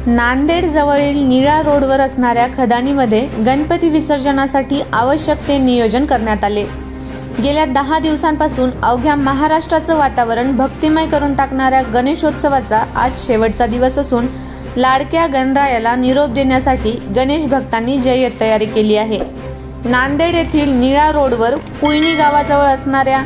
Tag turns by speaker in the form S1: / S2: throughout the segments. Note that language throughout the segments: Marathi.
S1: नांदेड जवळील निळा रोडवर असणाऱ्या खदानीमध्ये गणपती विसर्जनासाठी आवश्यक ते नियोजन करण्यात आले। गेल्या 10 दिवसांपासून अवघ्या महाराष्ट्राचं वातावरण भक्तिमय करून टाकणाऱ्या गणेशोत्सवाचा आज शेवटचा दिवस असून लाडक्या गणरायाला निरोप देण्यासाठी गणेश भक्तांनी जय्यत तयारी केली आहे। नांदेड येथील निळा रोडवर पुयणी गावाजवळ असणाऱ्या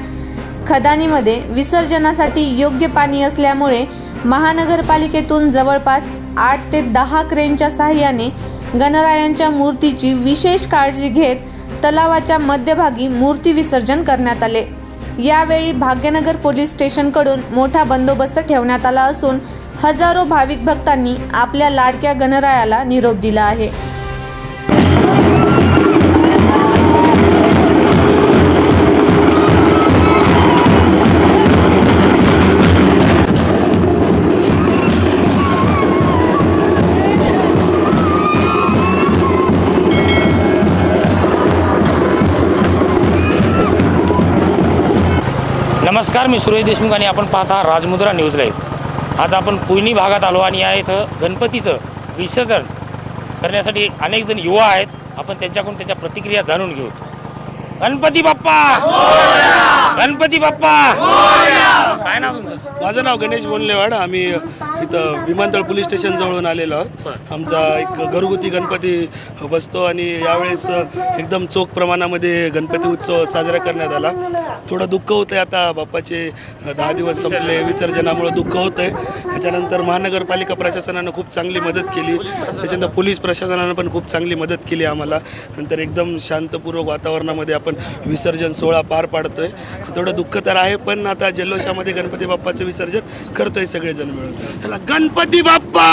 S1: खदानीमध्ये विसर्जनासाठी योग्य पाणी असल्यामुळे महानगरपालिकेतून जवळपास 8 ते 10 क्रेनच्या सहाय्याने गणरायांच्या मूर्तीची विशेष काळजी घेत तलावाच्या मध्यभागी मूर्ती विसर्जन करण्यात आले। यावेळी भाग्यनगर पोलीस स्टेशनकडून मोठा बंदोबस्त ठेवण्यात आला असून हजारो भाविक भक्तांनी आपल्या लाडक्या गणरायाला निरोप दिला आहे।
S2: नमस्कार, मी सुरेश देशमुख आणि आपण पाहता राजमुद्रा न्यूज लाईव्ह। आज आपण पुयणी भागात आलो आणि या इथं गणपतीचं विसर्जन करण्यासाठी अनेक जण युवा आहेत। आपण त्यांच्याकडून त्यांच्या प्रतिक्रिया जाणून घेऊ। गणपती बाप्पा मोरया! गणपती बाप्पा मोरया! काय नाव तुमचं?
S3: माझं नाव गणेश बोंडलेवाड। आम्ही इथं विमानतळ पोलीस स्टेशन जवळून आलेलो आहोत। आमचा एक घरगुती गणपती बसतो आणि यावेळेस एकदम चोख प्रमाणामध्ये गणपती उत्सव साजरा करण्यात आला। थोडं दुःख होतं आता बाप्पाचे 10 दिवस संपले, विसर्जनामुळे दुःख होतंय। त्याच्यानंतर महानगरपालिका प्रशासनानं खूप चांगली मदत केली, त्याच्यानंतर पोलीस प्रशासनानं पण खूप चांगली मदत केली आम्हाला। नंतर एकदम शांतपूर्वक वातावरणामध्ये आपण विसर्जन सोहळा पार पाडतोय। थोडं दुःख तर आहे, पण आता जल्लोषामध्ये गणपती बाप्पाचं विसर्जन करतोय सगळेजण मिळून। गणपती बाप्पा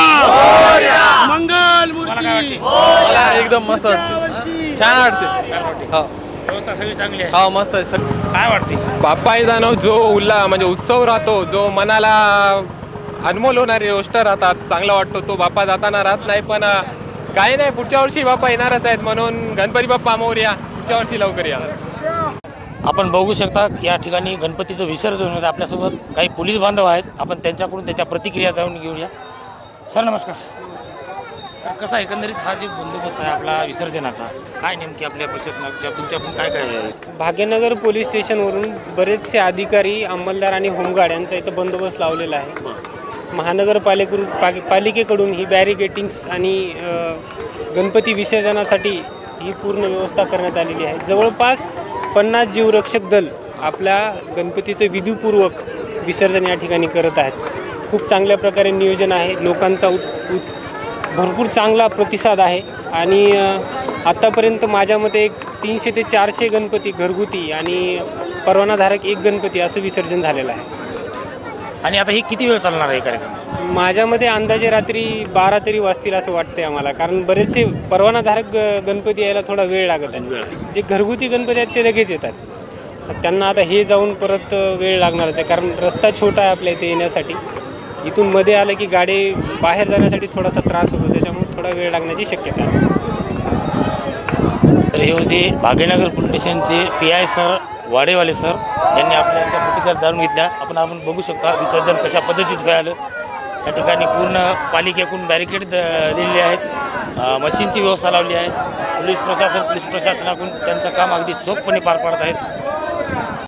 S3: मंगल मूर्ती।
S4: मला एकदम मस्त वाटते, छान वाटते। हो,
S2: व्यवस्था सगळी चांगली आहे।
S4: हो, मस्त आहे।
S2: काय वाटते?
S4: बाप्पा येताना जो म्हणजे उत्सव राहतो, जो मनाला अनमोल होणारी गोष्ट राहतात, चांगला वाटतो। तो बाप्पा जाताना राहत नाही, पण काही नाही, पुढच्या वर्षी बाप्पा येणारच आहेत, म्हणून गणपती बाप्पा मोरया, पुढच्या वर्षी लवकर या।
S2: आपण बघू शकता या ठिकाणी गणपतीचं विसर्जन होतं। आपल्यासोबत काही पोलीस बांधव आहेत, आपण त्यांच्याकडून त्यांच्या प्रतिक्रिया जाणून घेऊया। सर नमस्कार। सर, कसा एकंदरीत हा जो बंदोबस्त आहे आपला विसर्जनाचा, काय नेमकी आपल्या प्रशासनाच्या तुमच्याकडून काय काय आहे?
S5: भाग्यनगर पोलीस स्टेशनवरून बरेचसे अधिकारी, अंमलदार आणि होमगार्ड यांचा इथं बंदोबस्त लावलेला आहे। महानगरपालिकेकडून ही बॅरिकेटिंग्स आणि गणपती विसर्जनासाठी ही पूर्ण व्यवस्था करण्यात आलेली आहे। जवळपास 50 जीवरक्षक दल आपल्या गणपतीचं विधीपूर्वक विसर्जन या ठिकाणी करत आहेत। खूप चांगल्या प्रकारे नियोजन आहे, लोकांचा भरपूर चांगला प्रतिसाद आहे आणि आत्तापर्यंत माझ्या मते 300 ते 400 गणपती घरगुती आणि परवानाधारक 1 गणपती असं विसर्जन झालेलं आहे।
S2: आणि आता ही किती वेळ चालणार आहे कार्यक्रम?
S5: माझ्यामध्ये अंदाजे रात्री 12 तरी वाजतील असं वाटतंय आम्हाला, कारण बरेचसे परवानाधारक गणपती यायला थोडा वेळ लागत आहे। जे घरगुती गणपती आहेत ते लगेच येतात, त्यांना आता हे जाऊन परत वेळ लागणारच आहे, कारण रस्ता छोटा आहे आपल्या इथे येण्यासाठी। इथून मध्ये आलं की गाडी बाहेर जाण्यासाठी थोडासा त्रास होतो, त्याच्यामुळे थोडा वेळ लागण्याची शक्यता आहे।
S2: तर हे होते भाग्यनगर पोलीस स्टेशनचे PI सर वाडेवाले सर, यांनी आपल्या प्रतिक्रिया जाणून घेतल्या। आपण बघू शकता विसर्जन कशा पद्धतीत व्हायला। या ठिकाणी पूर्ण पालिकेकडून बॅरिकेड दिलेले आहेत, मशीनची व्यवस्था लावली आहे। पोलीस प्रशासनाकडून त्यांचं काम अगदी चोखपणे पार पाडत आहेत।